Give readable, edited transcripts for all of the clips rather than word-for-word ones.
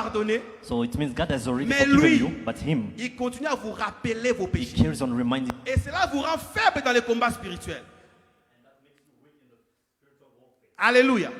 pardonné. So it means God has already Mais forgiven lui, you, but him, il continue à vous rappeler vos he péchés. carries on reminding. Et cela vous rend faible dans les combats spirituels. Alléluia.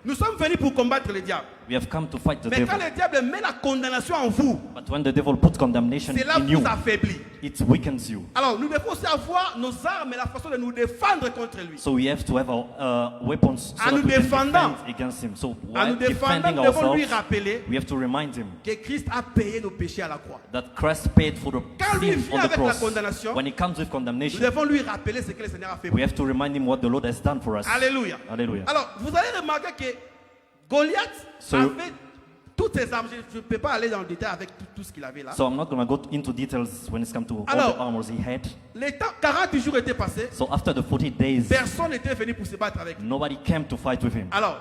Nous sommes venus pour combattre le diable. We have come to fight the Mais quand devil. le diable met la condamnation en vous, But when the devil puts condemnation c'est là in que you, vous affaiblit. it weakens you. Alors, nous devons aussi avoir nos armes et la façon de nous défendre contre lui. So we have to have our weapons so En that nous we can défendant. defend against him. So En while nous défendant, defending nous devons lui ourselves, rappeler we have to remind him que Christ a payé nos péchés à la croix. that Christ paid for the Quand lui sin vient on the avec la cross. condamnation, When he comes with Nous condemnation, devons lui rappeler ce que le Seigneur a fait pour we have to remind him what the Lord has done for us. Alléluia. Hallelujah. Alors, vous allez remarquer que Goliath So- avait toutes ses armes. Je ne peux pas aller dans le détail avec tout ce qu'il avait là. So I'm not going to go into details when it's come to all Alors- the armors he had. Les temps, 40 jours étaient passés. So after the 40 days, Personne n'était venu pour se battre avec lui. nobody came to fight with him. Alors,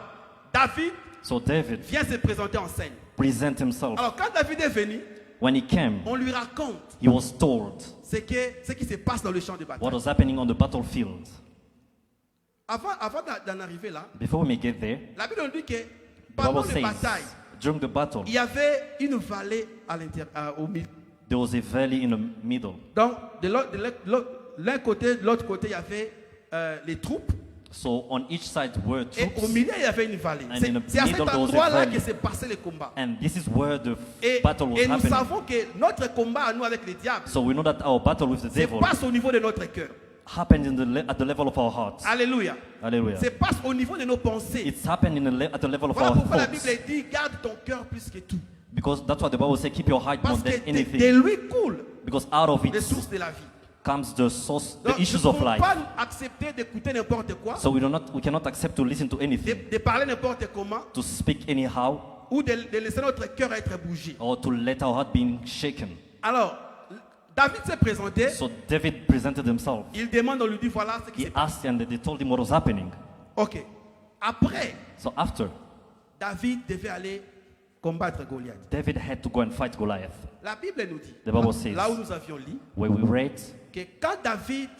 David So David vient se présenter en scène. present himself. Alors, quand David est venu, When he came, on lui raconte he was told ce qui se passe dans le champ de bataille. what was happening on the battlefield. Avant d'en arriver là, Before we may get there, la Bible nous dit que the pendant Bible les says batailles, during the battle, il y avait une vallée au milieu. there was a valley in the middle. Donc, de l'un côté, de l'autre côté, il y avait les troupes. So on each side were Et au troops, milieu, il y avait une vallée. And C'est in the c'est à cet middle, there was a endroit-là valley. que s'est passé le combat. and this is where the Et, battle was et nous happening. savons que notre combat à nous avec le diable So we know that our battle with the se devil passe au niveau de notre cœur. happened at the level of our hearts. Alléluia. Hallelujah. Se passe au niveau de nos pensées. It's happened at the level of Voilà our pourquoi la thoughts. Bible dit garde ton cœur plus que tout. Because that's what the Bible says, keep your heart more Parce que than de anything. lui coulent Because out of les it sources de la vie. comes the source, Donc, the issues nous of ne pouvons life. pas accepter d'écouter n'importe quoi, So we cannot accept to listen to anything, de parler n'importe comment, to speak anyhow, ou de laisser notre cœur être bougé. or to let our heart be shaken. Alors, David s'est présenté. So David presented himself. Il demande, on lui dit voilà ce qui He s'est passé. asked and they told him what was happening. Ok. Après, So after, David devait aller combattre Goliath. David had to go and fight Goliath. La Bible nous dit, The Bible says, là où nous avions lu, where we read, que quand David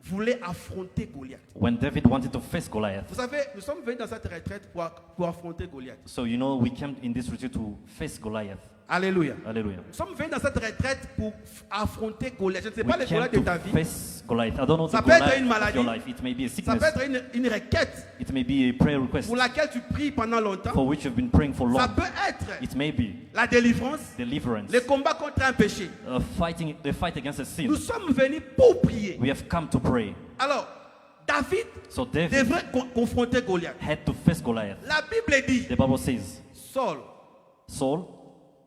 voulait affronter Goliath, when David wanted to face Goliath. vous savez, nous sommes venus dans cette retraite pour affronter Goliath. So you know we came in this retreat to face Goliath. Alléluia. Hallelujah. Nous sommes venus dans cette retraite pour affronter Goliath. Je ne sais We pas le came Goliath de to ta vie. face Goliath. I don't know Ça the peut être Goliath une of maladie. your life. It may be a Ça sickness. peut être une requête It may be a prayer request pour laquelle tu pries pendant longtemps. for which you've been praying for Ça long. peut être It may be la délivrance, deliverance, le combat contre un péché. the fight against a sin. Nous sommes venus pour prier. We have come to pray. Alors, David So David devrait confronter Goliath. had to face Goliath. La Bible dit, The Bible says Saul Saul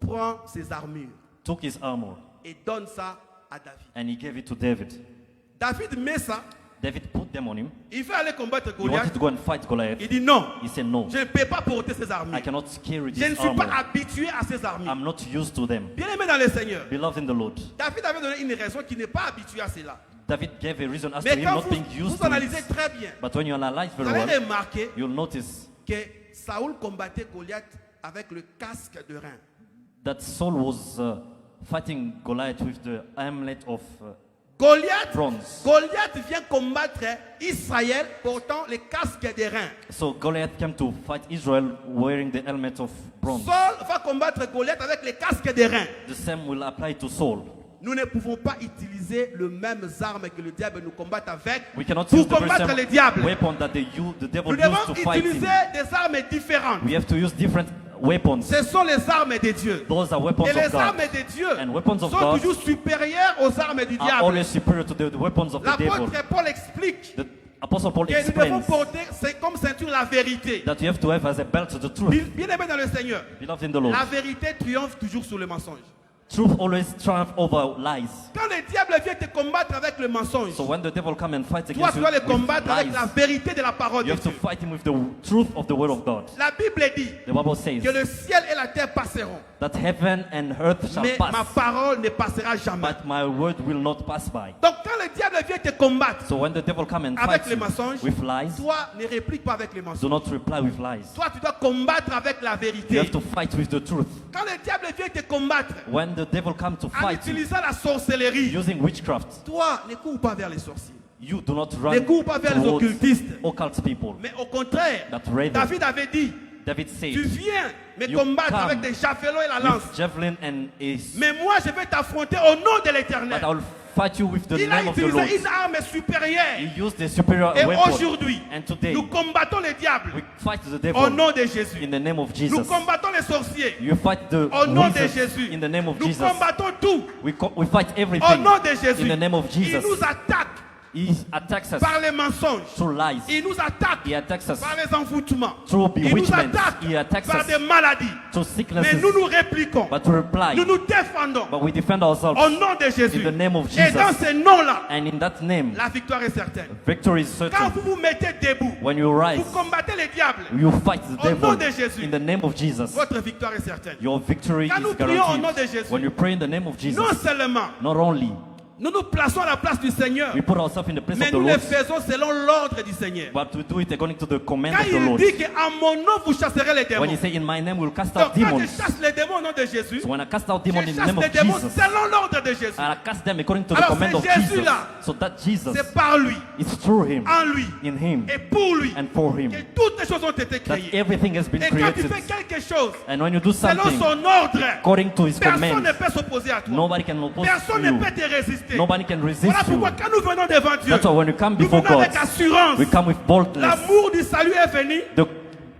prend ses armures took his armor et donne ça à David. and he gave it to David. David met ça, David put them on him. il veut aller combattre He wanted Goliath. to go and fight Goliath. Il dit non, He said, no, je ne peux pas porter ces I armures. cannot carry Je ne this suis pas armor. habitué à ces armures. I'm not used to them. Bien aimé dans le Seigneur, Beloved in the Lord, David avait donné une raison qui n'est pas habitué à cela. David gave a reason as to Mais him quand not being vous used to analysez it. très bien, But when you analyze vous very allez well, remarquer you'll notice que Saoul combattait Goliath avec le casque de rein. that Saul was fighting Goliath with the armlet of Goliath bronze. Goliath vient combattre Israël portant les casques des reins. So Goliath came to fight Israel wearing the helmet of bronze. Saul va combattre Goliath avec les casques des reins. The same will apply to Saul. Nous ne pouvons pas utiliser les mêmes armes que le diable nous combatte avec We cannot pour use the combattre very le same diable. weapon that the devil Nous used devons to fight utiliser him. des armes différentes. We have to use different weapons. Ce sont les armes de Dieu. Those are weapons Et of les God. armes de Dieu And weapons of sont God toujours supérieures aux armes du are diable. always superior to the weapons of the devil. L'apôtre Paul explique The Apostle Paul que nous devons explains porter c'est comme ceinture la vérité. that you have to have as a belt the truth. Bien aimé dans le Seigneur, Beloved in the Lord, la vérité triomphe toujours sur le mensonge. truth always triumphs over lies. Quand le diable vient te combattre avec le mensonge, So when the devil comes and fights toi against tu you dois le with combattre avec la lies, vérité de la parole you de have to Dieu. fight him with the truth of the word of God. La Bible dit The Bible says que le ciel et la terre passeront, that heaven and earth shall mais ma pass, parole ne passera jamais. but my word will not pass by. Donc quand le diable vient te combattre So when the devil comes and avec fights les you mensonges, with lies, toi ne réplique pas avec les do mensonges. not reply with lies. Toi tu dois combattre avec la You vérité. have to fight with the truth. Quand le diable vient te combattre When the devil comes to en fight you utilisant la sorcellerie, using witchcraft, toi ne cours pas vers les sorciers, you do not ne run cours pas vers les towards occultistes. occult people. Mais au contraire, But rather, David avait dit, David said, tu viens me You combattre come avec des javelots et la lance. with javelin and a Mais moi, je vais t'affronter au nom de but l'Éternel. I will fight you with the Il a name of the Lord. utilisé une arme supérieure. He used the superior Et weapon. aujourd'hui, And today, nous combattons les diables we fight the au devil nom de Jésus. in the name of Nous Jesus. combattons les sorciers You fight the au nom de wizards Jésus. in the name of Nous Jesus. combattons tout We fight au everything nom de Jésus. in the name of Il Jesus. nous attaque He attacks us par les mensonges. through lies. Il nous attaque He attacks us par les envoûtements. through Il nous bewitchment. attaque He attacks par us des maladies. through Mais sicknesses. nous nous répliquons. But to reply, Nous nous défendons but we defend ourselves au nom de Jésus. in the name of Et dans Jesus. ces noms-là, And in that name, la victoire est certaine. victory is Quand certain. vous vous mettez debout, When you rise, vous combattez les diables, you fight the Au nom devil de Jésus. in the name of Jesus. votre victoire est certaine. Your victory Quand nous is prions au nom de guaranteed. Jésus, When you pray in the name of Jesus, non seulement not only nous nous plaçons à la place du Seigneur, we put ourselves in the place mais of the nous le Lord, faisons selon l'ordre du Seigneur. but we do it according to the command Quand of the il Lord. dit qu'à mon nom vous chasserez les démons. When you say, in my name we'll cast Donc out quand je demons. chasse les démons au nom de Jésus, So when I cast out je demons in the chasse name les of démons Jesus, selon l'ordre de Jésus. and I cast them according to the Alors, command c'est of Jésus Jesus. là. So that Jesus, C'est par lui, it's through him, en lui in him, et pour lui and for him, que toutes les choses ont été that créées. everything has been Et quand tu created. fais quelque chose And when you do selon something son ordre, according to his personne command, ne peut s'opposer à toi. nobody can oppose Personne to ne you. peut te résister. Nobody can resist Voilà you. pourquoi quand nous venons devant Dieu, That's why when you come nous before venons God, avec assurance. we come with boldness. L'amour du salut est venu. The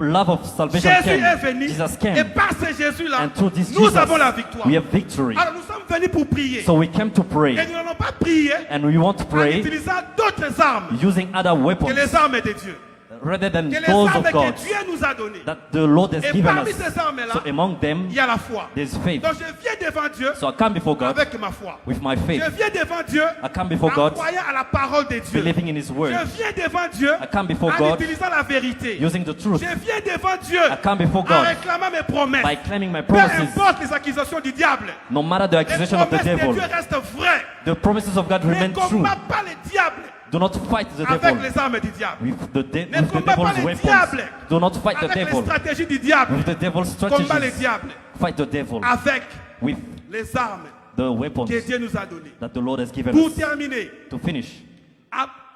love of salvation Jésus est came. venu. Jesus Et came. par ce Jésus-là, And through this nous Jesus, avons la victoire. we have victory. Alors nous sommes venus pour prier. So we came to Et pray. nous n'allons pas prier And we want to en pray utilisant d'autres armes using other que weapons les armes de Dieu. rather than Que les those armes of God que Dieu nous a données. that the Lord has Et given parmi us. ces armes-là, So among them, il y a la foi. there's faith. Donc je viens devant Dieu So I come before God avec ma foi. with my Je faith, viens devant Dieu I come before en God croyant à la parole de Dieu. believing in His word, Je viens devant Dieu I come before en God utilisant la vérité. using the truth, Je viens devant Dieu I come before en God réclamant mes promesses. by claiming my Peu promises. importe les accusations du diable. No matter the Les accusation of the promesses de devil, Dieu restent vraies. the promises of God Ne remain true. combat pas les diables Do not fight the avec devil les armes du diable. with the Ne combat pas devil's les weapons. diables Do not fight the avec les devil stratégies du diable. with the devil's Combat les strategies. diables Fight the devil avec with les armes the weapons que Dieu nous a données. that the Lord has given Pour us. terminer, To finish,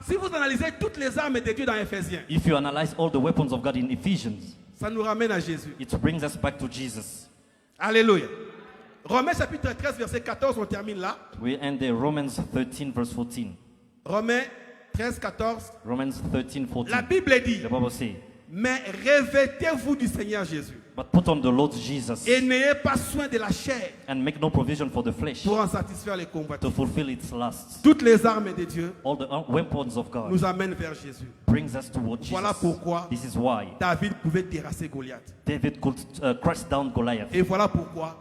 si vous analysez toutes les armes de Dieu dans Éphésiens, if you analyze all the weapons of God in Ephesians, ça nous ramène à Jésus. it brings us back to Jesus. Alléluia. Romains chapitre 13, verset 14, on termine là. We end there, Romans 13, verse 14. Romains 13, 14. Romans 13, 14. La Bible dit, The Bible says, mais revêtez-vous du Seigneur Jésus but put on the Lord Jesus et n'ayez pas soin de la chair and make no provision for the flesh pour en satisfaire les to convoitises. fulfill its lusts. Toutes les armes de Dieu All the weapons of God nous amènent vers Jésus. brings us toward Jesus. Voilà pourquoi This is why David pouvait terrasser Goliath. David could crush down Goliath. Et voilà pourquoi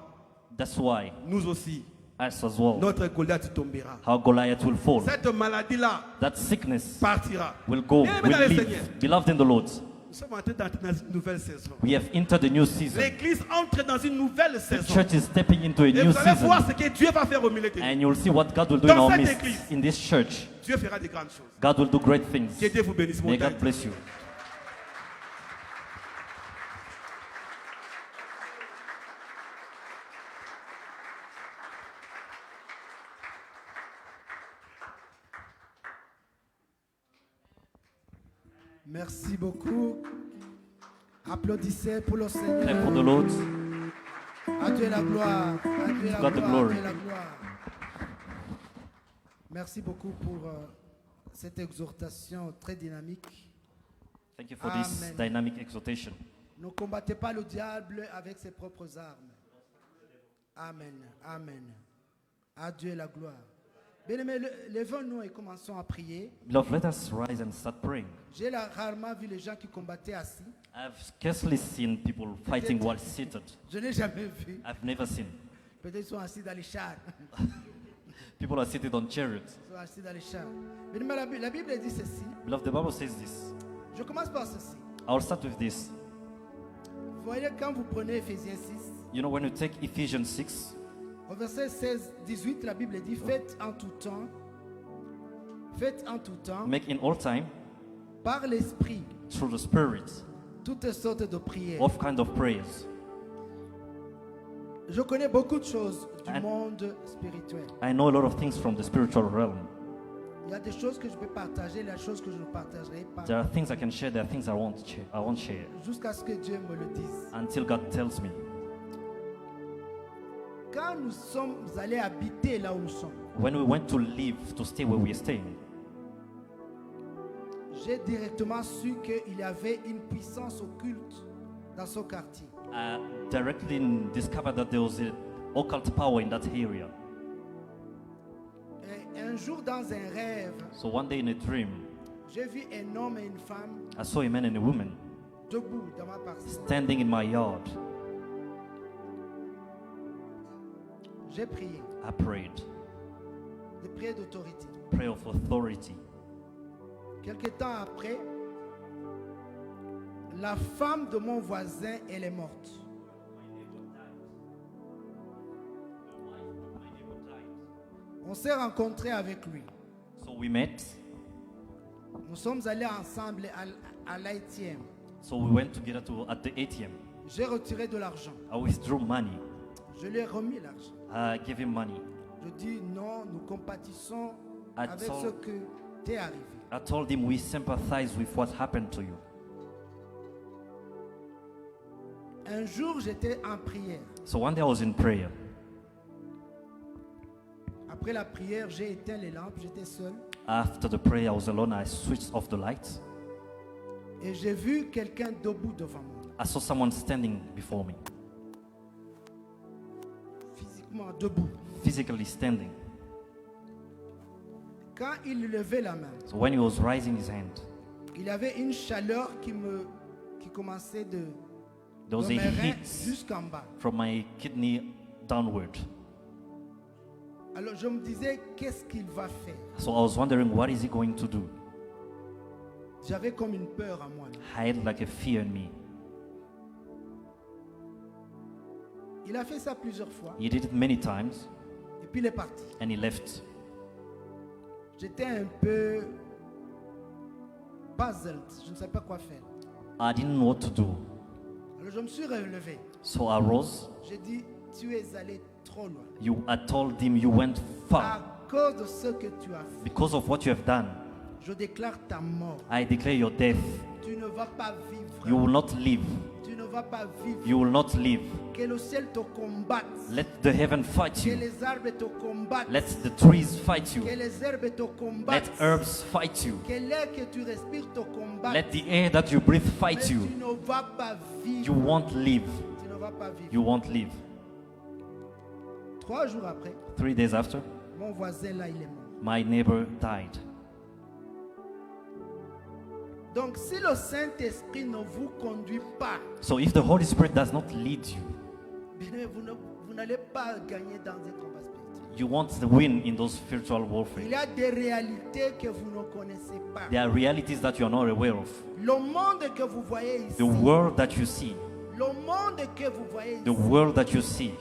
That's why nous aussi, us as well, notre Goliath tombera. how Goliath will fall. Cette maladie-là That sickness partira. will go, Bien-aimés will dans le leave. Seigneur, Beloved in the Lord, nous sommes entrés dans une nouvelle saison. we have entered a new season. L'église entre dans une nouvelle The saison. church is stepping into a Et new vous allez voir season. ce que Dieu va faire au milieu de nous. And you'll see what God will do in Dans our cette midst. église. In this church, Dieu fera des grandes choses. God will do great things. Que Dieu vous bénisse. May mon God Dieu. bless you. Merci beaucoup. Applaudissez pour le Clap Seigneur. for the Lord. À Dieu la gloire. À Dieu la God the gloire. À glory. Dieu la gloire. Merci beaucoup pour cette exhortation très dynamique. Thank you for this Amen. dynamic exhortation. Ne combattez pas le diable avec ses propres armes. Amen. Amen. À Dieu la gloire. Bien-aimés, levons-nous et commençons à prier. Beloved, let us rise and start praying. J'ai rarement vu les gens qui combattaient assis. I've scarcely seen people fighting while seated. Je n'ai jamais vu. I've never seen. Peut-être qu'ils sont assis dans les chars. People are seated on chariots. Ils sont assis dans les chars. Bien-aimés, la Bible dit ceci. Beloved, the Bible says this. Je commence par ceci. I'll start with this. Vous voyez, quand vous prenez Éphésiens 6, You know, when you take Ephesians 6, au verset 16-18, la Bible dit faites en tout temps, make in all time, par l'Esprit, through the Spirit, toutes sortes de prières. of kind of prayers. Je connais beaucoup de choses du And- monde spirituel. I know a lot of things from the spiritual realm. Il y a des choses que je peux partager, il y a des choses que je ne partagerai pas. There are things I can share, there are things I won't share Jusqu'à ce que Dieu me le dise. until God tells me. Quand nous sommes allés habiter là où nous sommes, When we went to live, to stay where we are staying, j'ai directement su qu'il y avait une puissance occulte dans ce quartier. I directly discovered that there was an occult power in that area. Et un jour, dans un rêve, So one day in a dream, j'ai vu un homme et une femme I saw a man and a woman debout dans ma parcelle. standing in my yard. J'ai prié, I prayed, des prières d'autorité. prayer of authority. Quelque temps après, la femme de mon voisin, elle est morte. On s'est rencontrés avec lui. So we met, Nous sommes allés ensemble à l'ATM. so we went together at the ATM. J'ai retiré de l'argent. I withdrew money. Je lui ai remis l'argent. I gave him money. Je dis non, nous compatissons I avec told- ce que t'est arrivé. I told him we sympathize with what happened to you. Un jour, j'étais en prière. So one day I was in prayer. Après la prière, j'ai éteint les lampes, j'étais seul. After the prayer, I was alone. I switched off the lights. Et j'ai vu quelqu'un debout devant moi. I saw someone standing before me, Physiquement debout. physically standing. Quand il levait la main, So when he was raising his hand, il y avait une chaleur qui commençait de there was a mes reins heat jusqu'en bas. from my kidney downward. Alors je me disais, qu'est-ce qu'il va faire? So I was wondering, what is he going to do? J'avais comme une peur en moi. I had like a fear in me. Il a fait ça plusieurs fois. He did it many times, Et puis il est parti. and he left. J'étais un peu puzzled. Je ne savais pas quoi faire. I didn't know what to do. Alors je me suis relevé. So I rose. J'ai dit, tu es allé trop loin. I told him, you went À far. cause de ce que tu as fait, Because of what you have done, je déclare ta mort. I declare your death. Tu ne vas pas vivre. You will not live. Tu ne vas pas vivre. You will not live. Que le ciel te combatte. Let the heaven fight Que you. les arbres te combattent. Let the trees fight you. Que les herbes te Let combattent. herbs fight you. Que l'air que tu respires te combatte. Let the air that you breathe Mais fight tu you. ne vas pas vivre. You won't live. Tu ne vas pas vivre. You won't live. 3 jours après, 3 days after, mon voisin là, il est mort. my neighbor died. Donc si le Saint-Esprit ne vous conduit pas, So if the Holy Spirit does not lead you, bien, vous n'allez pas gagner dans un combat spirituel. you won't win in those spiritual Il warfare. y a des réalités que vous ne connaissez pas. There are realities that you are not aware of. Le monde que vous voyez ici, The world that you see, le monde que vous voyez ici, the world that you see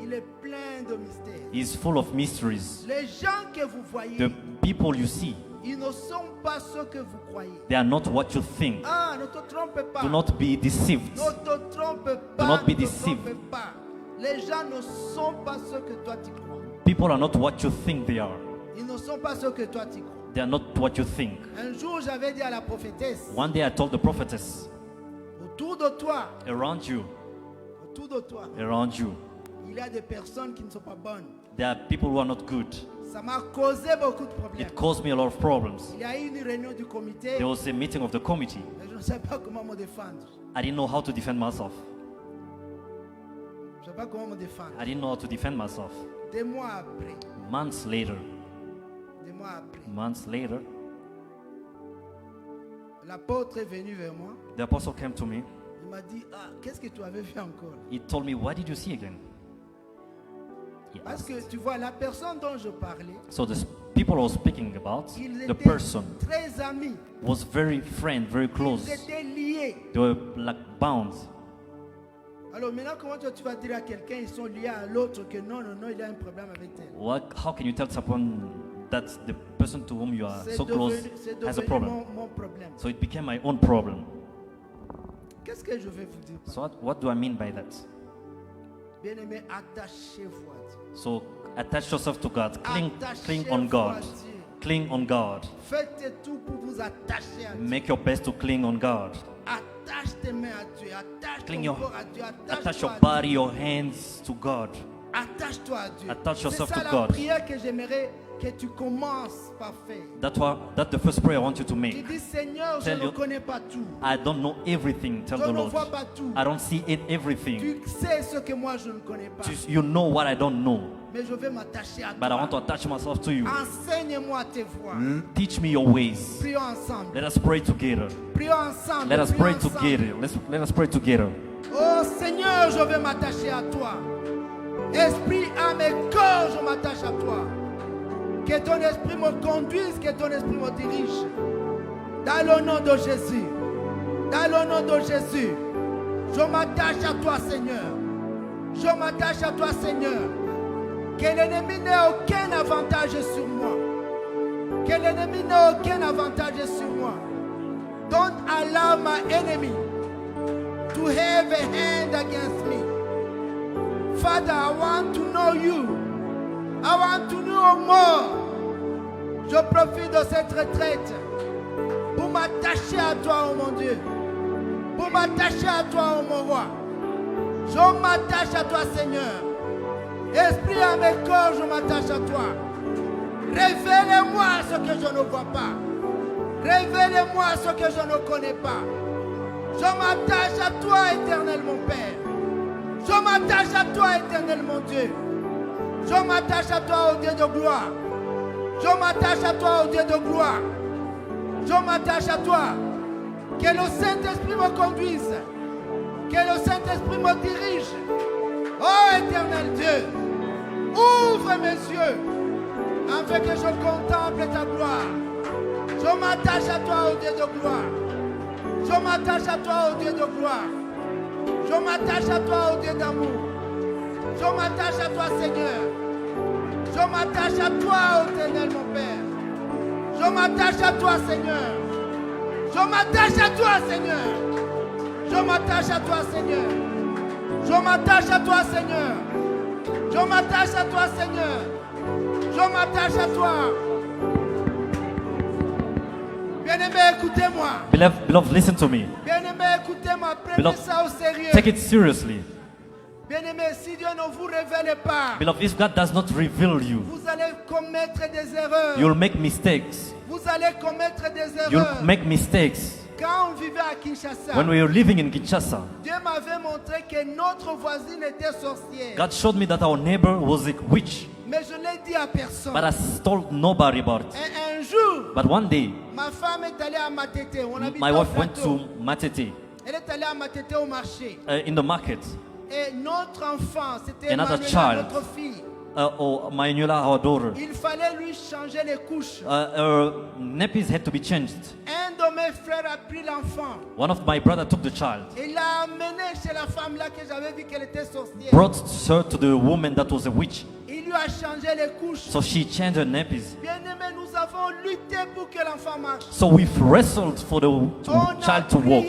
il est plein de mystères. is full of mysteries. Les gens que vous voyez, The people you see, ils ne sont pas ceux que vous croyez. they are not what you think. Ah, ne te trompe pas. Do not be deceived. Ne te trompe pas. Do not be ne te deceived. trompe pas. Les gens ne sont pas ceux que toi tu crois. People are not what you think they are. Ils ne sont pas ceux que toi tu crois. They are not what you think. Un jour, j'avais dit à la prophétesse, One day I told the prophetess, autour de toi, around you, il y a des personnes qui ne sont pas bonnes. there are people who are not good. Ça m'a causé beaucoup de problèmes. It caused me a lot of problems. Il y a eu une réunion du comité, There was a meeting of the committee. mais je ne sais pas comment me défendre. I didn't know how to defend myself. Je ne sais pas comment me défendre. I didn't know how to defend myself. Des mois après, Months later, l'apôtre est venu vers moi. the apostle came to me. Il m'a dit, ah, qu'est-ce que tu avais fait encore? He told me, what did you see again? He Parce asked. que tu vois, la personne dont je parlais, So the people I was speaking about, ils the étaient person très amis. was very friend, very close. Ils étaient liés. They were like bound. Alors maintenant, comment tu vas dire à quelqu'un, ils sont liés à l'autre, que non, non, non, il y a un problème avec elle. How can you tell someone that the person to whom you are C'est so close c'est has a devenu problem? mon problème. So it became my own problem. Qu'est-ce que je vais vous dire? So what do I mean by that? Bien-aimé, attachez-vous à Dieu. So attach yourself to God. Cling Attachez-vous on à God. Dieu. cling on God. Faites tout pour vous attacher à Dieu. Make your best to cling on God. Attache tes mains à Dieu. Attache Cling ton your, corps à Dieu. attach Attache-toi your à body, Dieu. your hands to God. Attache-toi à Dieu. Attach C'est yourself ça to la God. prière que j'aimerais que tu commences par faire. That's the first prayer I want you to Tu make. dis Seigneur, je Tell ne you- connais pas tout. I don't know everything. Tell Je the ne Lord. vois pas tout. I don't see everything. Tu sais ce que moi je ne connais pas. You know what I don't know. Mais je vais m'attacher à But I want to toi. attach myself to you. Enseigne-moi tes voies. Teach me your ways. Prions ensemble. Let us pray together. Prions ensemble. Let us Prions pray ensemble. together. Let us pray together. Oh Seigneur, je vais m'attacher à toi. Esprit, âme et corps, je m'attache à toi. Que ton esprit me conduise, que ton esprit me dirige. Dans le nom de Jésus. Dans le nom de Jésus. Je m'attache à toi, Seigneur. Je m'attache à toi, Seigneur. Que l'ennemi n'ait aucun avantage sur moi. Que l'ennemi n'ait aucun avantage sur moi. Don't allow my enemy to have a hand against me. Father, I want to know you. I want to know more. Je profite de cette retraite pour m'attacher à toi, oh mon Dieu. Pour m'attacher à toi, oh mon roi. Je m'attache à toi, Seigneur. Esprit à mes corps, je m'attache à toi. Révèle-moi ce que je ne vois pas. Révèle-moi ce que je ne connais pas. Je m'attache à toi, éternel mon Père. Je m'attache à toi, éternel mon Dieu. Je m'attache à toi, ô Dieu de gloire. Je m'attache à toi, ô Dieu de gloire. Je m'attache à toi. Que le Saint-Esprit me conduise. Que le Saint-Esprit me dirige. Oh éternel Dieu, ouvre mes yeux afin que je contemple ta gloire. Je m'attache à toi, ô Dieu de gloire. Je m'attache à toi, ô Dieu de gloire. Je m'attache à toi, ô Dieu d'amour. Je m'attache à toi, Seigneur. Je m'attache à toi, ô éternel mon Père. Je m'attache à toi, Seigneur. Je m'attache à toi, Seigneur. Je m'attache à toi, Seigneur. Je m'attache à toi, Seigneur. Je m'attache à toi, Seigneur. Je m'attache à toi. Bien-aimé, écoutez-moi. Beloved, listen to me. Bien-aimé, écoutez-moi. Prenez Beloved, ça au sérieux. Take it seriously. Bien-aimé, si Dieu ne vous révèle pas, Beloved, if God does not reveal you, vous allez commettre des erreurs. you'll make mistakes. Vous allez commettre des You'll erreurs. make mistakes. Quand on vivait à Kinshasa, When we were living in Kinshasa, Dieu m'avait montré que notre voisine était sorcière. God showed me that our neighbor was a witch, Mais je l'ai dit à personne. but I told nobody about it. Et un jour, But one day, ma femme est allée à Matete. On habite my au wife went plateau. to Matete Elle est allée à Matete au marché. in the market. Et notre enfant, c'était Another Manuela, child. notre fille. Manuela, our daughter, Il fallait lui changer les couches. her nappies had to be changed. Un de mes frères a pris l'enfant. One of my brother took the child, Il l'a amené chez la femme là que j'avais vu qu'elle était sorcière. brought her to the woman that was a witch. Il lui a changé les couches. So she changed her nappies. Bien-aimé, nous avons lutté pour que l'enfant marche. So we've wrestled for the child to walk.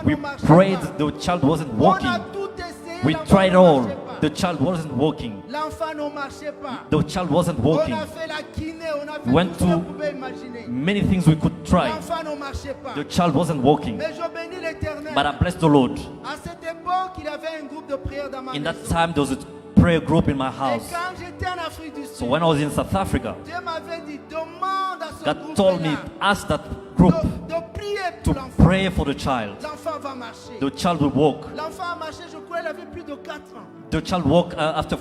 We prayed the child wasn't On a walking. tout essayé. We l'enfant tried ne all. marchait pas. The child wasn't walking. L'enfant ne marchait pas. The child wasn't On walking. a fait la kiné, on a fait We went tout ce qu'on to pouvait imaginer. many things we could try. L'enfant ne marchait pas. The child wasn't walking. Mais je bénis l'Éternel. But I blessed the Lord. À cette époque, il y avait un groupe de prière dans ma In that maison. time, there was a prayer group in my Et house. quand j'étais en Afrique du So Sud, when I was in South Africa, Dieu m'avait dit, demande à ce God told me, groupe-là ask that group de prier to pour l'enfant. pray for the child. L'enfant va marcher. The child will walk. L'enfant a marché, je crois, il avait plus de 4 ans. The child walked after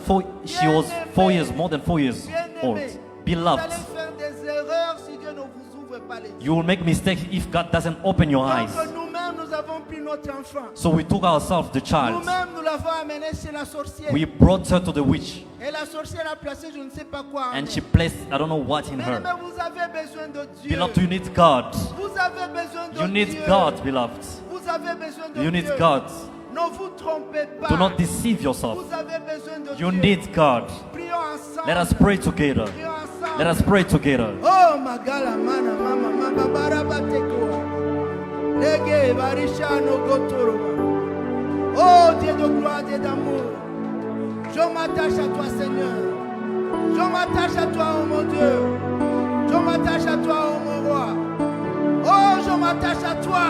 she was 4 years, more than 4 years old. Bien-aimé, vous Beloved, allez faire des erreurs si Dieu ne vous ouvre pas les yeux. you will make mistakes if God doesn't open your eyes. Donc nous-mêmes, nous avons pris notre enfant. So we took ourselves the child. Nous-mêmes, nous l'avons amené chez la sorcière. We brought her to the witch, Et la sorcière a placé je ne sais pas quoi en and elle. she placed I don't know what in Mais her. vous avez besoin de Dieu. Beloved, you need God. Vous avez besoin de You need Dieu. God, beloved. Vous avez besoin de You Dieu. need God. Ne vous trompez pas. Do not deceive yourself. Vous avez besoin de You Dieu. need God. Prions ensemble. Let us pray together. Prions ensemble. Let us pray together. Oh magala mana mama mama barabatekoa. Lege barisha no gotoroba. Oh Dieu de gloire, Dieu d'amour. Je m'attache à toi Seigneur. Je m'attache à toi oh mon Dieu. Je Je m'attache à toi, oh mon roi. Oh, je m'attache à toi.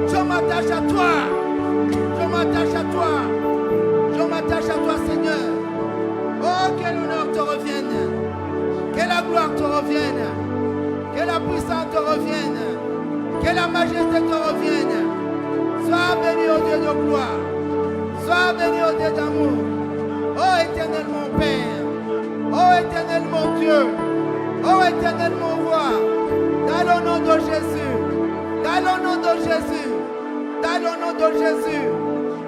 Je m'attache à toi. Je m'attache à toi. Je m'attache à toi, Seigneur. Oh, que l'honneur te revienne. Que la gloire te revienne. Que la puissance te revienne. Que la majesté te revienne. Sois béni au Dieu de gloire. Sois béni au Dieu d'amour. Oh, éternel mon Père. Oh, éternel mon Dieu. Oh, éternel mon roi. Dans le nom de Jésus. Dans le nom de Jésus. Dans le nom de Jésus.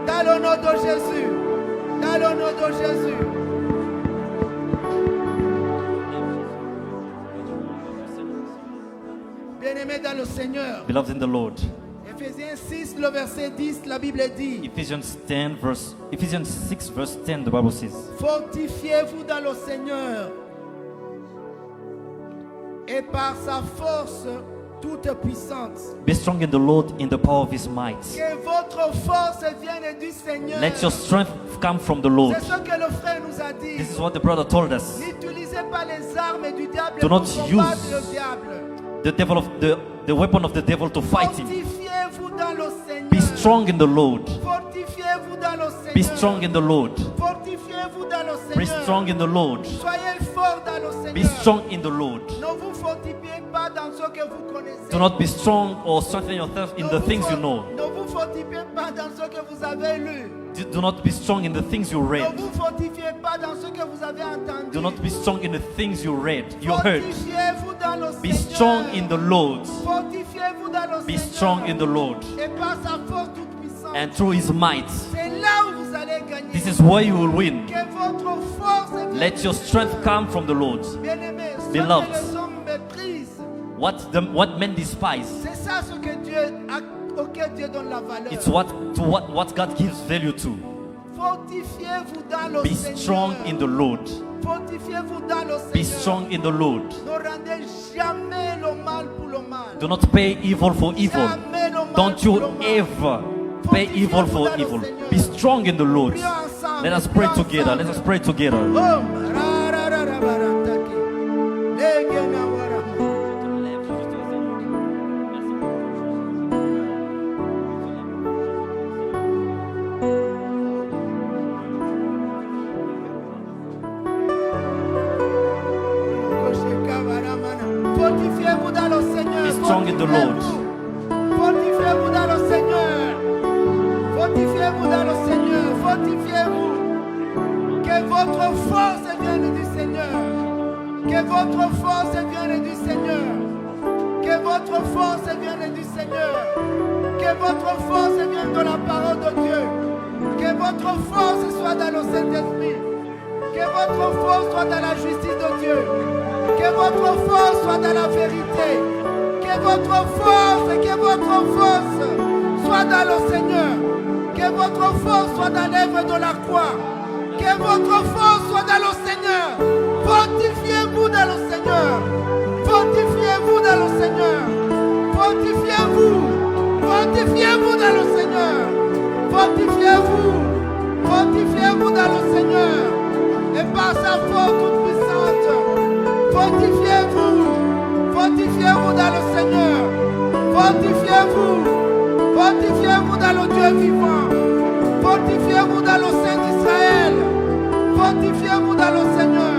Dans le nom de Jésus. Dans le nom de Jésus. Bien-aimé dans le Seigneur. Beloved in the Lord. Éphésiens 6, le verset 10, la Bible dit: Ephesians 6 verse 10, the Bible says, fortifiez-vous dans le Seigneur et par sa force toute puissante. be strong in the Lord in the power of his might. Que votre force vienne du Seigneur. Let your strength come from the Lord. C'est ce que le frère nous a dit. This is what the brother told us. N'utilisez pas les armes du diable Do pour not combattre use le diable. The weapon of the devil to fight him. Fortifiez-vous dans le Seigneur. Be strong in the Lord. Fortifiez-vous dans le Seigneur. Be strong in the Lord. Fortifiez-vous dans le Be Seigneur. strong in the Lord. Soyez forts dans le Seigneur. Be strong in the Lord. Ne vous fortifiez pas dans ce que vous connaissez. Do not be strong or strengthen yourself in the things you know. Ne vous fortifiez pas dans ce que vous avez lu. Do not be strong in the things you Ne read. vous fortifiez pas dans ce que vous avez entendu. Do not be strong in the things you read, you heard. Fortifiez-vous dans le Be Seigneur. strong in the Lord. Fortifiez-vous dans le Be Seigneur. strong in the Lord. Et par sa force toute puissante. And through his might, C'est là où vous allez gagner. this is where you will win. Que votre force vienne Let your strength come from the Lord. Bien-aimés, ce Beloved. que les hommes méprisent, What men despise, c'est ça ce que auquel Dieu donne la valeur. it's what God gives value to. Fortifiez-vous dans le Be Seigneur. strong in the Lord. Fortifiez-vous dans le Be Seigneur. strong in the Lord. Ne rendez jamais le mal pour le mal. Do not pay evil for evil. Jamais le mal Don't pour you le mal. ever pay evil for evil. Be strong in the Lord. Prions ensemble. Let us pray Prions together. Let ensemble. us pray together. Oh, ra, ra, ra, ra, ra, ra, taki. Lege na wara. Fortifiez-vous dans le Seigneur. Be strong in the Lord. Fortifiez-vous dans le Seigneur. Fortifiez-vous dans le Seigneur. Fortifiez-vous. Que votre force vienne du Seigneur. Que votre force vienne du Seigneur. Que votre force vienne du Seigneur. Que votre force vienne de la parole de Dieu. Que votre force soit dans le Saint-Esprit. Que votre force soit dans la justice de Dieu. Que votre force soit dans la vérité. Que votre force soit dans le Seigneur. Que votre force soit dans l'œuvre de la croix. Que votre force soit dans le Seigneur. Fortifiez-vous dans le Seigneur. Fortifiez-vous dans le Seigneur. Fortifiez-vous. Fortifiez-vous dans le Seigneur. Fortifiez-vous. Fortifiez-vous dans le Seigneur. Et par sa force toute puissante. Fortifiez-vous. Fortifiez-vous dans le Seigneur. Fortifiez-vous. Fortifiez-vous dans le Dieu vivant. Fortifiez-vous dans le Saint d'Israël. Fortifiez-vous dans le Seigneur.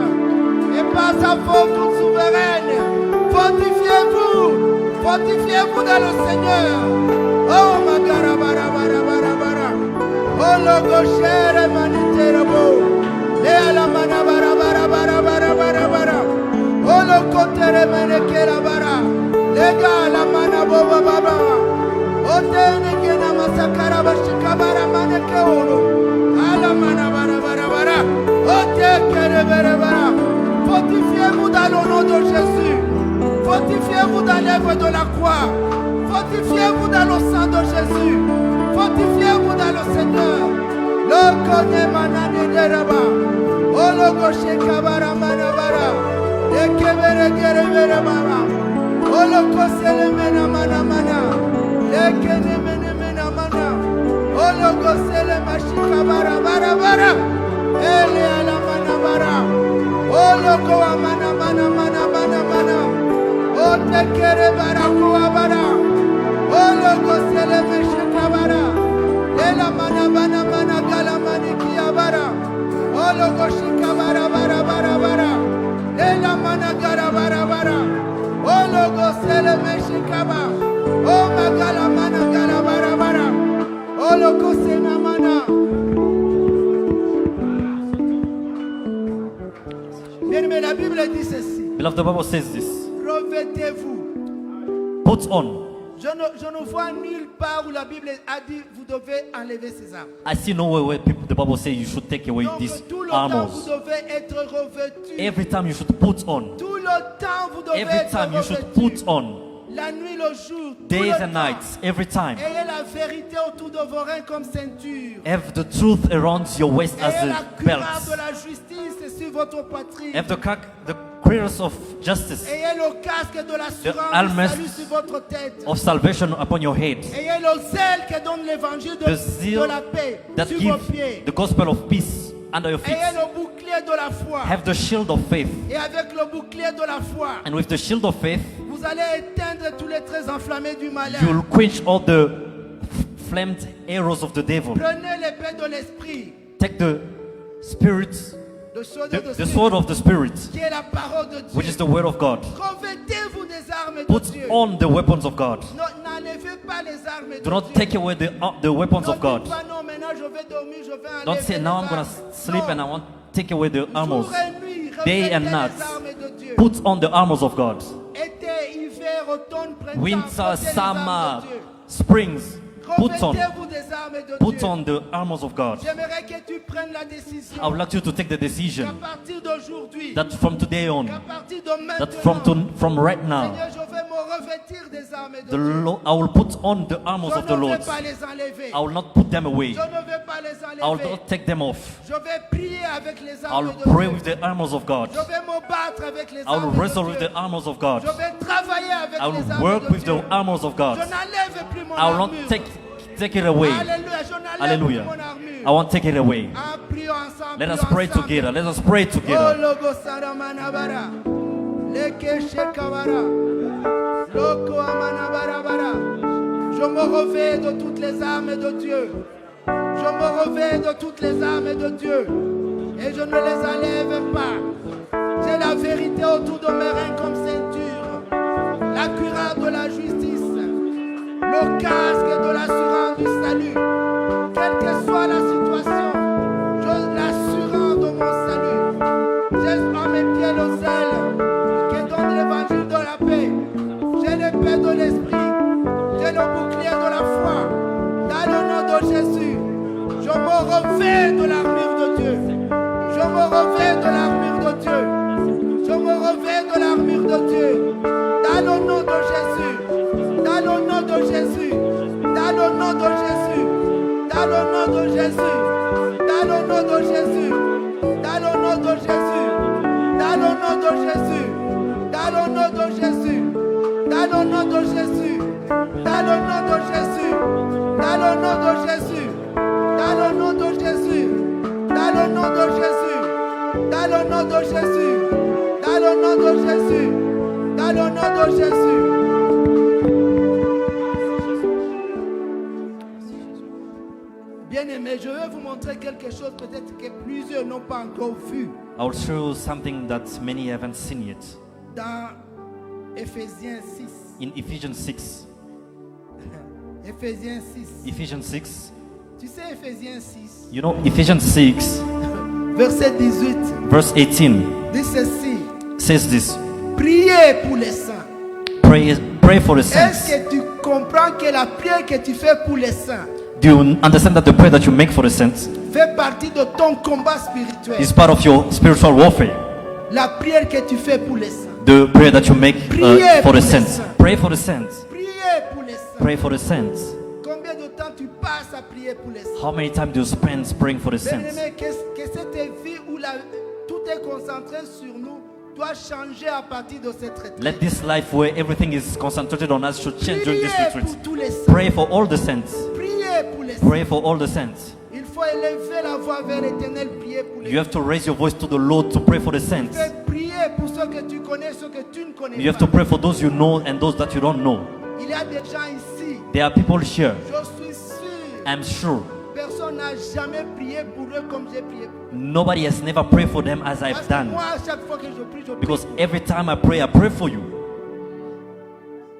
Et par sa force toute souveraine. Fortifiez-vous. Fortifiez-vous dans le Seigneur. Oh, magara bara bara bara bara. Oh, logo chere maniterabo. Lea la mana bara bara bara bara bara bara. Oh, lo kotere menekera bara. Lega la mana boba baba. Oh, tene kena masakara bashika bara maneke olo. Ala mana bara bara bara. Oh, te kere bara bara. Fortifiez-vous dans le nom de Jésus. Fortifiez-vous dans l'œuvre de la croix. Fortifiez-vous dans le sang de Jésus. Fortifiez-vous dans le Seigneur. Le connaît manane de raba. Oh, le gauche kabara manabara. Et kebere gere bere mara. Oh, le kosele mena mana mana. Et kene mene mena mana. Oh, le kosele mashika bara bara bara. Ele ala mana bara. Oh, le koa mana mana mana mana mana. tekere barakoa bara. Ologo sele mesheka bara. Ela mana mana mana gala maniki bara. Ologo shika bara bara bara bara. Ela mana gara bara bara. Ologo sele mesheka bara. Oh magala mana gara bara bara. Ologo sena mana. Bien-aimé, la Bible dit ceci. Beloved, the Bible says this. Revêtez-vous. Put on. Je ne vois nulle part où la Bible a dit vous devez enlever ces armes. I see nowhere where people, the Bible says you should take away Donc these tout le temps vous armors. devez être revêtus. Every time you should put on. Tout le temps vous devez Every être time you should revêtus. put on. La nuit, le jour, tout Days le and temps. nights, every time. Ayez la vérité autour de vos reins comme ceinture. Have the truth around your waist as Ayez la a cuirasse de belt. la justice sur votre poitrine. Have the cuirass of justice, Ayez le casque de l'assurance helmet du salut sur votre tête. of salvation upon your head. Ayez le zèle qui donne l'évangile The de zeal la paix that sur give vos pieds. the gospel of peace under your feet. Ayez le bouclier de la foi. Have the shield of faith. Et avec le bouclier de la foi, And with the shield of faith, vous allez éteindre tous les traits enflammés du malin. you will quench all the flamed arrows of the devil. Prenez l'épée de l'esprit, Take the spirit, le sword the, of the the Spirit, sword of the spirit, qui est la parole de Dieu. which is the word of God. Revêtez-vous des armes de Put Dieu. on the weapons of God. N'enlevez pas les armes de Do not Dieu. take away the weapons of Ne God. dites pas, non, maintenant je vais dormir, je vais enlever Don't say, les now I'm going armes. to sleep and I Non. want to take away the armors. Jour et nuit, Day revêtez and les night. armes de Dieu. Put on the armors of God. Été, hiver, automne, printemps, Winter, portez les armes summer, de Dieu. springs. Put on. Revêtez-vous des armes de Put Dieu. on the armors of God. J'aimerais que tu prennes la décision I would like you to take the qu'à decision partir d'aujourd'hui, that from today on, qu'à partir de that maintenant, from right now, Seigneur, je vais me revêtir des armes de the Dieu. Lord, I will put on the armors Je of the ne vais Lord. pas les enlever. I will not put them away. Je ne vais pas les I will enlever. not take them off. Je vais prier avec les I armes will de pray Dieu. with the armors of God. Je vais me battre avec les I will armes wrestle de with Dieu. the armors of God. Je vais travailler avec I les will armes work de with Dieu. the armors of Je God. n'enlève plus mon I will armure. not take it away. Alléluia, je n'enlève Hallelujah. plus mon armure. I won't take it away. Ah, prions ensemble. Let us prions pray ensemble. together. Let us pray Oh, together. logo saramanabara. Leke shekabara. Loko amanabarabara. Je me revêts de toutes les armes de Dieu. Je me revêts de toutes les armes de Dieu. Et je ne les enlève pas. J'ai la vérité autour de mes reins comme ceinture. La cuirasse de la justice. Le casque de l'assurance du salut. Quelle que soit la situation, je l'assurance de mon salut. J'ai à mes pieds le zèle qui donne l'évangile de la paix. J'ai l'épée de l'esprit. J'ai le bouclier de la foi. Dans le nom de Jésus, je me revêts de l'armure de Dieu. Je me revêts de l'armure de Dieu. Je me revêts de l'armure de Dieu. Dans le nom de Jésus. Dans le nom de Jésus. Dans le nom de Jésus. Dans le nom de Jésus. Dans le nom de Jésus. Dans le nom de Jésus. Dans le nom de Jésus. Dans le nom de Jésus. Dans le nom de Jésus. Dans le nom de Jésus. Dans le nom de Jésus. Dans le nom de Jésus. Dans le nom de Jésus. Dans le nom de Jésus. Dans le nom de Jésus. Dans le nom de Jésus. Bien-aimé, je vais vous montrer quelque chose peut-être que plusieurs n'ont pas encore vu. I will show you something that many haven't seen yet. Dans Éphésiens 6. In Ephesians 6. Éphésiens 6. Ephesians 6. Tu sais, Éphésiens 6, You know, Ephesians 6, verset 18, verse 18 dit ceci. says this. Priez pour les saints. Pray for the Est-ce saints. que tu comprends que la prière que tu fais pour les saints Do you understand that the prayer that you make for the saints fait partie de ton combat spirituel? is part of your spiritual warfare? La prière que tu fais pour les saints. The prayer that you make Priez for pour the les saints. saints. Pray for the saints. Priez pour les saints. Pray for the saints. Combien de temps tu passes à prier pour les saints? How many times do you spend praying for the saints? Bien-aimé, que cette vie où tout est concentré sur nous doit changer à partir de cette retraite. Let this life where everything is concentrated on us should change during this Priez retreat. pour tous les saints. Pray for all the saints. Priez pour les saints. Pray for all the saints. Il faut élever la voix vers l'Éternel, prier pour les You have to raise your voice to the Lord to pray for the saints. Fais prier pour ceux que tu connais, ceux que tu ne connais connais You have pas. to pray for those you know and those that you don't know. Il y a des gens ici, There are people here. je suis sûr, I'm sure personne n'a jamais prié pour eux comme j'ai prié pour eux. nobody has never prayed for them as Parce I've que done. moi, à chaque fois que je prie Because every time I pray for you.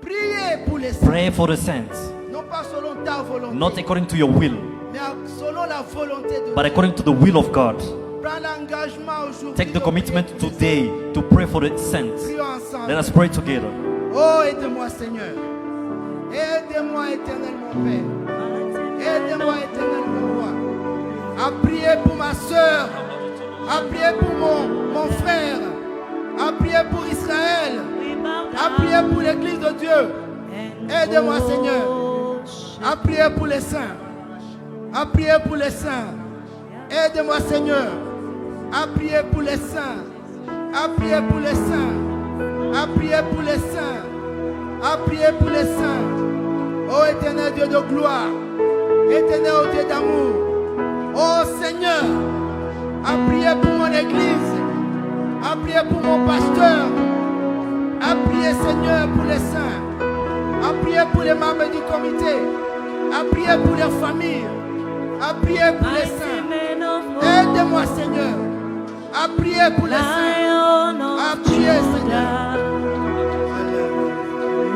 priez pour les saints. Pray for the saints. Non pas selon ta volonté, Not according to your will, mais selon la volonté de but Dieu. according to the will of God. Prends l'engagement aujourd'hui. Take the de commitment prier pour les today to pray for the saints. saints. Prions ensemble. Let us pray together. Oh, aide-moi, Seigneur. Aide-moi, éternel mon Père. Aide-moi, éternel mon roi. À prier pour ma soeur. À prier pour mon frère. À prier pour Israël. À prier pour l'église de Dieu. Aide-moi, Seigneur. À prier pour les saints. À prier pour les saints. Aide-moi, Seigneur. À prier pour les saints. À prier pour les saints. À prier pour les saints. À prier pour les saints. Ô éternel Dieu de gloire. Éternel Dieu d'amour. Ô Seigneur. À prier pour mon église. À prier pour mon pasteur. À prier, Seigneur, pour les saints. À prier pour les membres du comité. À prier pour les familles. À prier pour les saints. Aide-moi, Seigneur. À prier pour les saints. À prier, Seigneur.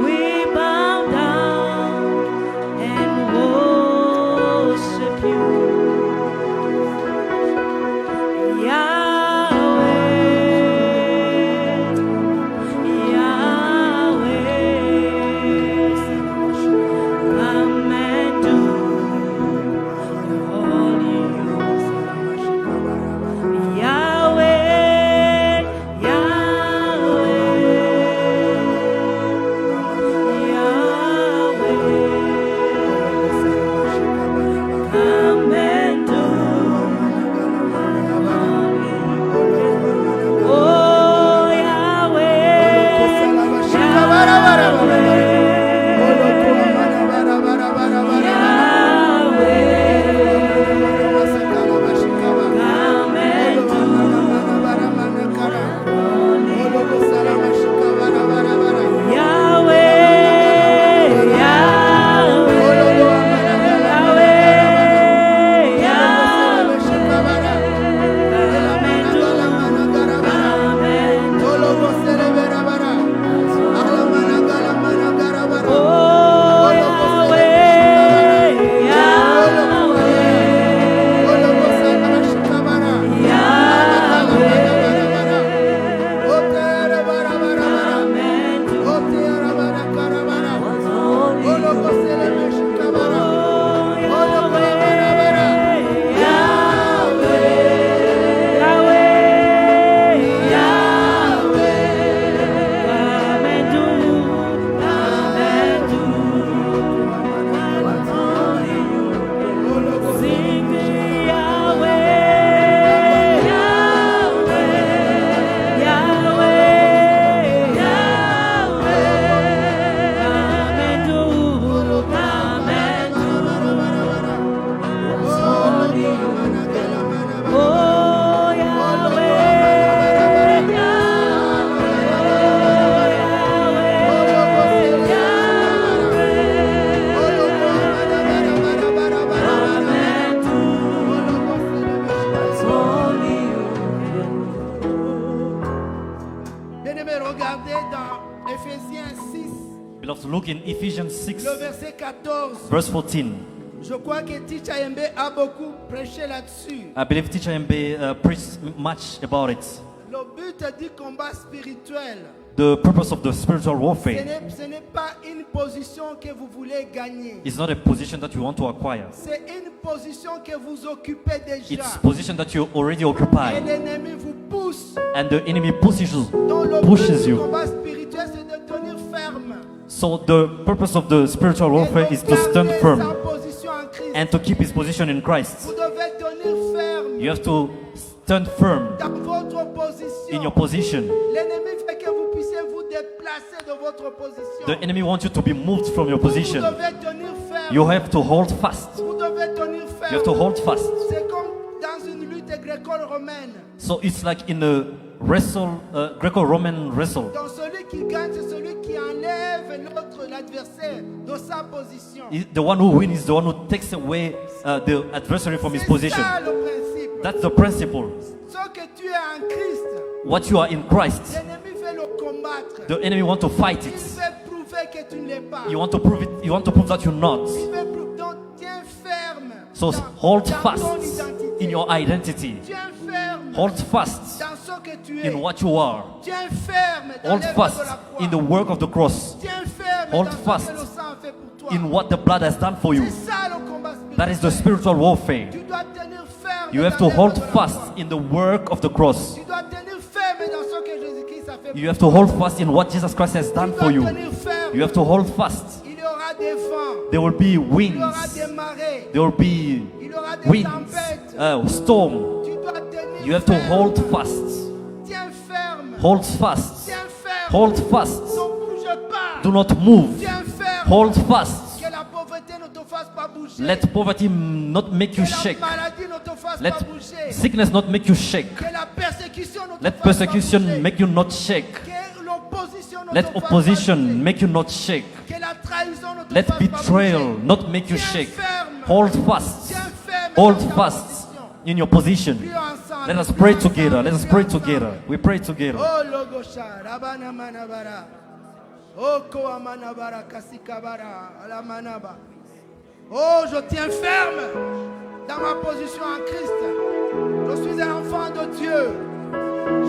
We bow down and worship you, Yahweh, Yahweh. Come and do holy Yahweh, come and do. Oh Beloved, look in Ephesians 6, le verset 14. verse 14. Je crois que Teacher Yembe a beaucoup prêché là-dessus. I believe Teacher Mbe preached much about it. Le but du combat spirituel, The purpose of the spiritual ce warfare n'est pas une position que vous voulez gagner. is not a position that you want to acquire. C'est une position que vous occupez déjà. It's a position that you already Et occupy, l'ennemi vous pousse. and the enemy pushes Donc le pushes but du you. combat spirituel, c'est de tenir ferme. So the purpose of the spiritual warfare Et is de to stand garder sa firm position en Christ. and to keep his position in Christ. Vous devez tenir ferme You have to stand firm dans votre position. in your position. L'ennemi fait que vous puissiez vous déplacer de votre position. The enemy wants you to be moved from your Vous position. devez tenir ferme. You have to hold fast. Vous devez tenir ferme. You have to hold fast. C'est comme dans une lutte gréco-romaine. So it's like in a wrestle, Greco-Roman wrestle. Donc celui qui gagne, c'est celui qui enlève l'autre, l'adversaire, de sa position. The one who wins is the one who takes away the adversary from his C'est position. ça le principe. That's the principle. Ce que tu es en Christ, What you are in Christ, l'ennemi veut le combattre. the enemy want to fight Il it. veut prouver que tu ne l'es pas. You want to prove it. You want to prove that you're not. Il veut prouver. Donc tiens ferme. So dans, hold dans fast ton identité. in your identity. Tiens ferme Hold fast dans ce que tu es. in what you are. Tiens ferme dans Hold l'œuvre fast de la croix. in the work of the cross. Tiens ferme Hold dans fast ce que le sang a fait pour toi. In what the blood has done for you. C'est ça le combat spirituel. That is the spiritual warfare. Tu dois tenir ferme You have dans to l'œuvre hold de la fast croix. in the work of the cross. Tu dois tenir ferme dans ce que Jésus-Christ a fait pour You have to hold fast in what Jesus Christ has done toi. for Tu you. dois tenir ferme. You have to hold fast. Il y aura des vents. There will be Il y aura winds. des marées. There will be Il y aura des winds, tempêtes. storm. Tu dois tenir You have to ferme. hold fast. Tiens ferme. Hold fast. Tiens ferme. Hold fast. Ne bouge pas. Do not move. Tiens ferme. Hold fast. Que la pauvreté ne te fasse pas bouger. Let poverty not make you que shake. la maladie ne te fasse Let pas bouger. sickness not make you shake. Que la persécution ne te Let fasse persecution pas bouger. make you not shake. Que l'opposition ne Let te fasse opposition pas bouger. make you not shake. Que la trahison ne te Let fasse pas betrayal bouger. not make you Tiens shake. ferme. Hold fast. Tiens ferme Hold dans ta fast position. in your position. Prions ensemble. Let us Prions pray ensemble. together. Let us Prions pray ensemble. together. We pray together. Oh logosha, rabana manabara. Oh koa manabara kasikabara, ala manaba. Oh, je tiens ferme dans ma position en Christ. Je suis un enfant de Dieu.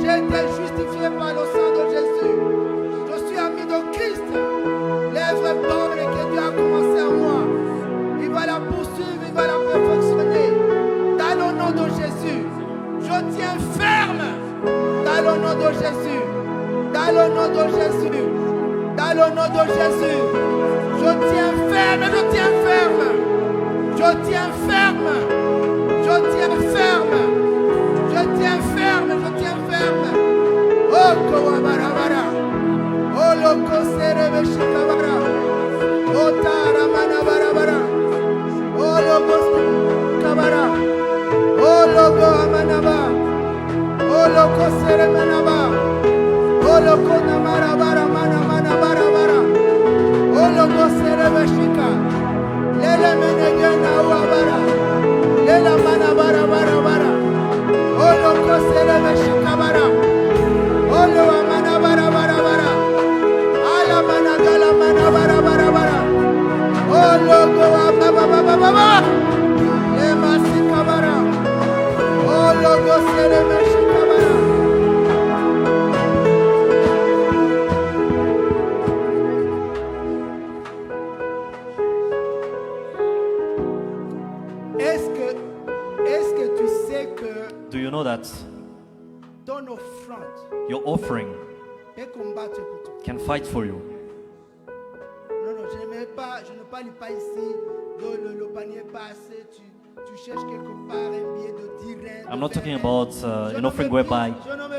J'ai été justifié par le sang de Jésus. Je suis ami de Christ. L'œuvre bonne que Dieu a commencé en moi, il va la poursuivre, il va la perfectionner. Dans le nom de Jésus, je tiens ferme. Dans le nom de Jésus. Dans le nom de Jésus. Dans le nom de Jésus. Je tiens ferme, je tiens ferme. Je tiens ferme. Je tiens ferme. Je tiens ferme, je tiens ferme. Oh, Kowabarabara. Oh, Loko Serebe Shikabara. Oh, Taramanabarabara. Oh, Loko Kabara. Oh, Loko Amanaba. Oh, Loko Seremanaba. Oh, Loko Namarabara, Manamanabarabara. Oh, Loko Serebe Shika. Lela Menegena Wabara. Lela Manabarabarabara. Oh, Loko Serebe Shikabara. Oh, Loko Manabarabarabara. Ala Managala Manabarabarabara. Oh, Loko Abababababa. Lema Sikabara. Oh, Loko Serebe Shikabara. Est-ce que tu sais que Do you know that ton offrande your offering peut combattre pour toi? can fight for you? Non, non, je ne parle pas ici de le panier pas assez, tu cherches quelque part un billet de 10 reins. I'm not talking about an offering whereby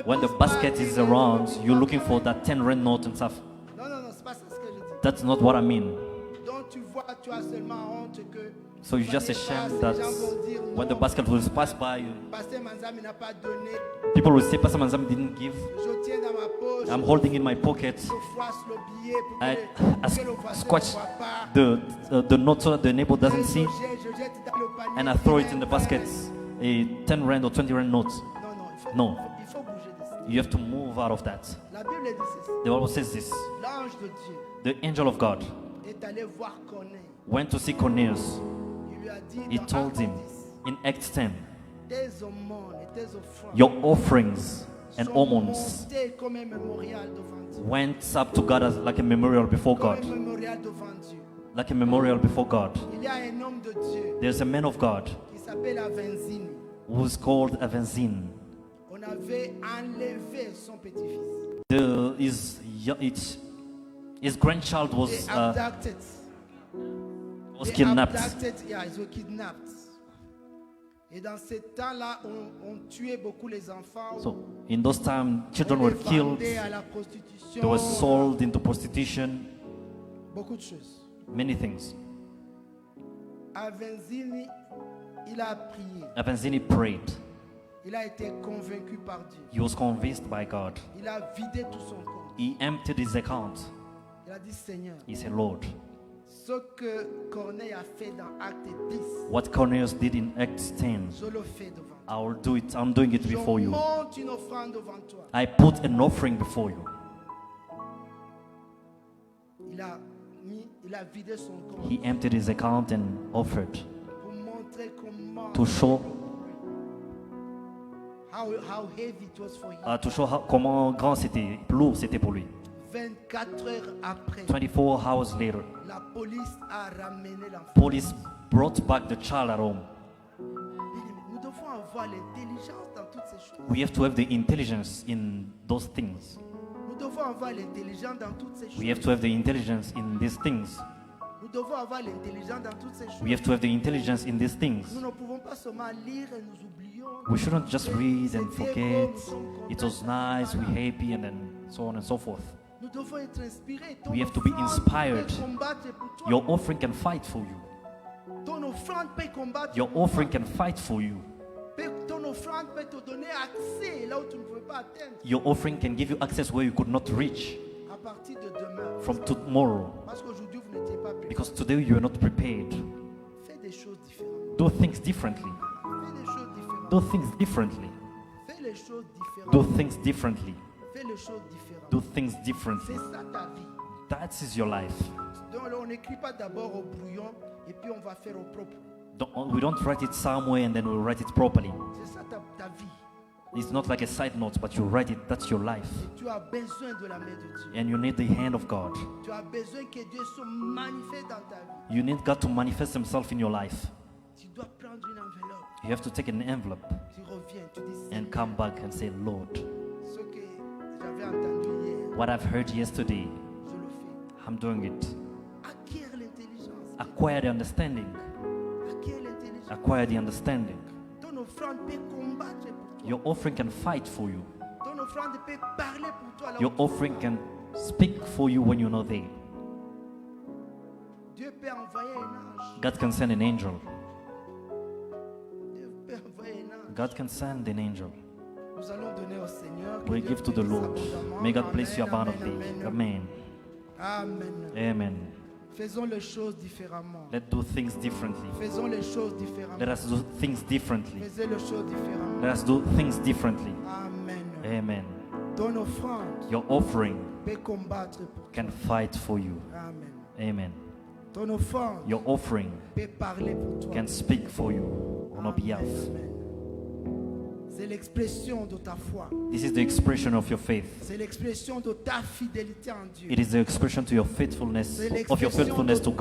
when the basket is around, you're looking for that 10 rand note and stuff. Non, non, non, c'est pas ça ce que je dis. That's not what I mean. Donc tu vois, tu as seulement honte que So you're just ashamed that when the basket will pass by, Pasteur Manzami n'a pas donné, people will say, Pastor Manzam didn't give. je tiens dans ma poche, I'm holding in my pocket. je froisse le billet pour I, que le voisin squash ne voit pas. the note so that the neighbor doesn't see, Je jette dans le panier. and I throw it in the basket, a 10 rand or 20 rand note. Non, non, No. il faut bouger de ça. You have to move out of that. La Bible dit ceci. The Bible says this. L'ange de Dieu The angel of God est allé voir Corneille. went to see Cornelius. Il lui a dit He dans told Actes him 10, in Acts 10, tes aumônes et tes offrandes your offerings and sont almonds montées comme un mémorial devant Dieu. went up to God as like a memorial before Comme God. un mémorial devant Dieu. Like a memorial before God. Il y a un homme de Dieu There's a man of God qui s'appelle Avenzini. who's called Avenzin. On avait enlevé son petit-fils. His grandchild was Et abducted. They kidnapped. abducted, yeah, ils ont kidnapped. Et dans ce temps-là, on tuait beaucoup les enfants. So in those times, children On were les killed. vendait à la prostitution. They were sold into prostitution. Beaucoup de choses. Many things. Avenzini, il a prié. Avenzini prayed. Il a été convaincu par Dieu. He was convinced by God. Il a vidé tout son compte. He emptied his account. Il a dit, Seigneur, He said, Lord, ce que Corneille a fait dans Acte 10, what Cornelius did in Acts 10, je le fais devant toi. I will do it. I'm doing it Je before you. monte une offrande devant toi. I put an offering before you. Il a vidé son compte He emptied his account and offered pour montrer comment, to show how heavy it was for him. comment grand c'était, lourd c'était pour lui. 24 heures après, 24 hours later, la police a ramené l'enfant. police brought back the child at home. Nous devons avoir l'intelligence dans toutes ces choses. We have to have the intelligence in those things. Nous devons avoir l'intelligence dans toutes ces We have choses. to have the intelligence in these things. Nous devons avoir l'intelligence dans toutes ces choses. We have to have the intelligence in these things. Nous ne pouvons pas seulement lire et nous oublions. We shouldn't just read and forget. It was nice, we're happy, and then so on and so forth. Nous devons être inspirés. Ton We have to be offrande inspired. peut combattre pour toi. Your offering can fight for you. Ton offrande peut combattre Your pour offering toi. can fight for you. Ton offrande peut te donner accès là où tu ne pouvais pas atteindre. Your offering can give you access where you could not reach À partir de demain. from tomorrow. Parce qu'aujourd'hui, vous n'étiez pas prêts. Because today you are not prepared. Fais des choses différentes. Do things differently. Fais des choses différentes. Do things differently. Fais les choses différentes. Do things differently. Fais les choses différentes. Do things differently. C'est ça ta vie. That is your life. Donc on n'écrit pas d'abord au brouillon et puis on va faire au propre. We don't write it somewhere and then we'll write it properly. C'est ça ta vie. It's not like a side note, but you write it. That's your life. Et tu as besoin de la main de Dieu. And you need the hand of God. Tu as besoin que Dieu se manifeste dans ta vie. You need God to manifest Himself in your life. Tu dois prendre une enveloppe. You have to take an enveloppe Tu reviens, tu dis and come back and say, Lord, ce que j'avais entendu hier, what I've heard yesterday, je le fais. I'm doing it. Acquiert l'intelligence. Acquire the understanding. Acquiert l'intelligence. Acquire the understanding. Ton offrande peut combattre pour toi. Your offering can fight for you. Ton offrande peut parler pour toi. Là où Your offering can speak for you when you're not there. Dieu peut envoyer un ange. God can send an angel. Dieu peut envoyer un ange. God can send an angel. Nous allons donner au Seigneur. We Que give Dieu to the bénisse Lord. abondamment. May God bless you Amen, abundantly. amen, Amen. Amen. Amen. Faisons les choses différemment. Let's do things differently. Faisons les choses différemment. Let us do things differently. Faisons les choses différemment. Let us do things differently. Amen. Amen. Ton offrande Your offering peut combattre pour toi. can fight for you. Amen. Amen. Ton offrande Your offering peut parler pour toi. can speak for you on our Amen. behalf. Amen. C'est l'expression de ta foi. This is the expression of your faith. C'est l'expression de ta fidélité en Dieu. It is the expression to your faithfulness, C'est of your l'expression faithfulness de, to ton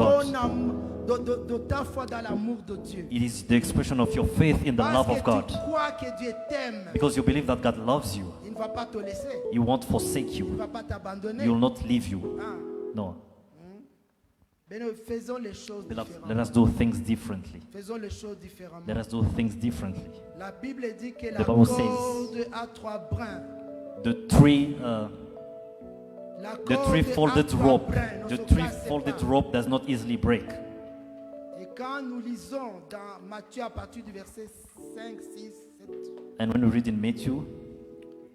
God. de ta foi dans l'amour de Dieu. It is the expression of your faith in the Parce love que of God. tu crois que Dieu t'aime. Because you believe that God loves you. Il ne va pas te laisser. He won't forsake Il ne you. va pas t'abandonner. He will not leave you. Ah. No. Mais nous faisons les choses Let différemment. us do things differently. Faisons les choses différemment. Let us do things differently. La Bible dit que la Bible corde says- a trois brins. The three, La the corde three-folded a trois rope, brins. the Ne se casse three-folded pas. rope does not easily break. Et quand nous lisons dans Matthieu à partir du verset 5, 6, 7, And when we read in Matthew,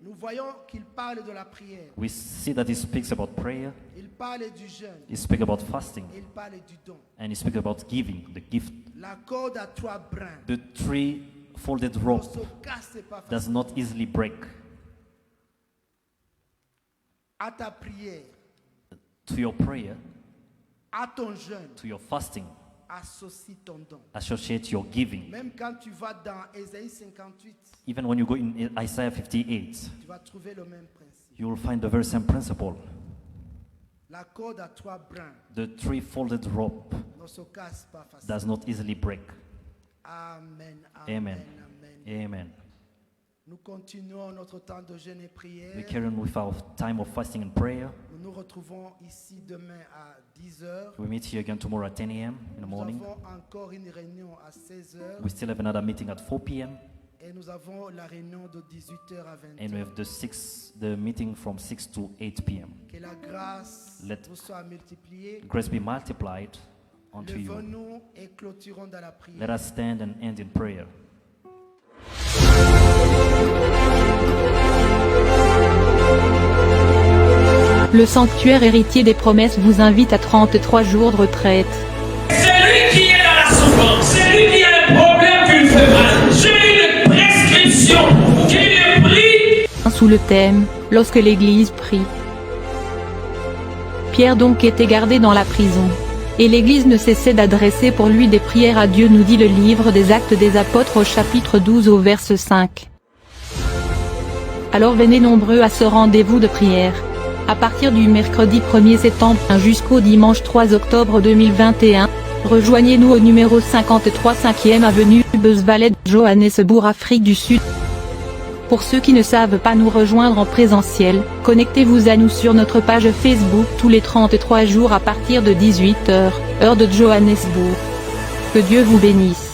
nous voyons qu'il parle de la prière. we see that he speaks about prayer, Il parle du jeûne. he speaks about fasting, Il parle du don. and he speaks about giving, the gift. La corde a trois brins. The three-folded Ne rope se casse pas does facilement. not easily break. À ta prière, To your prayer, à ton jeûne, to your fasting, associe ton don. associate your giving. Même quand tu vas dans Ésaïe 58, Even when you go in Isaiah 58, tu vas trouver le même principe. you will find the very same principle. La corde a trois brins. The three-folded rope Ne se casse pas facilement. does not easily break. Amen. Amen. Amen. Amen. Nous continuons notre temps de jeûne et prière. We carry on with our time of fasting and prayer. Nous nous retrouvons ici demain à 10h. We meet here again tomorrow at 10 a.m. in the Nous morning. avons encore une réunion à 16h. We still have another meeting at 4 p.m. Et nous avons la réunion de 18h à 20h. and we have the meeting from 6 to 8 p.m. Que la grâce Let- vous soit multipliée. Grace be multiplied unto you. Levons-nous et clôturons dans la prière. Let us stand and end in prayer. Le sanctuaire héritier des promesses vous invite à 33 jours de retraite. C'est lui qui est dans la souffrance, c'est lui qui a le problème qui lui fait mal. J'ai une prescription qui le prie. Sous le thème « Lorsque l'Église prie ». Pierre donc était gardé dans la prison. Et l'Église ne cessait d'adresser pour lui des prières à Dieu, nous dit le livre des Actes des Apôtres au chapitre 12 au verset 5. Alors venez nombreux à ce rendez-vous de prière. À partir du mercredi 1er septembre jusqu'au dimanche 3 octobre 2021, rejoignez-nous au numéro 53 5e avenue Beuzvalet, Johannesburg, Afrique du Sud. Pour ceux qui ne savent pas nous rejoindre en présentiel, connectez-vous à nous sur notre page Facebook tous les 33 jours à partir de 18h, heure de Johannesburg. Que Dieu vous bénisse.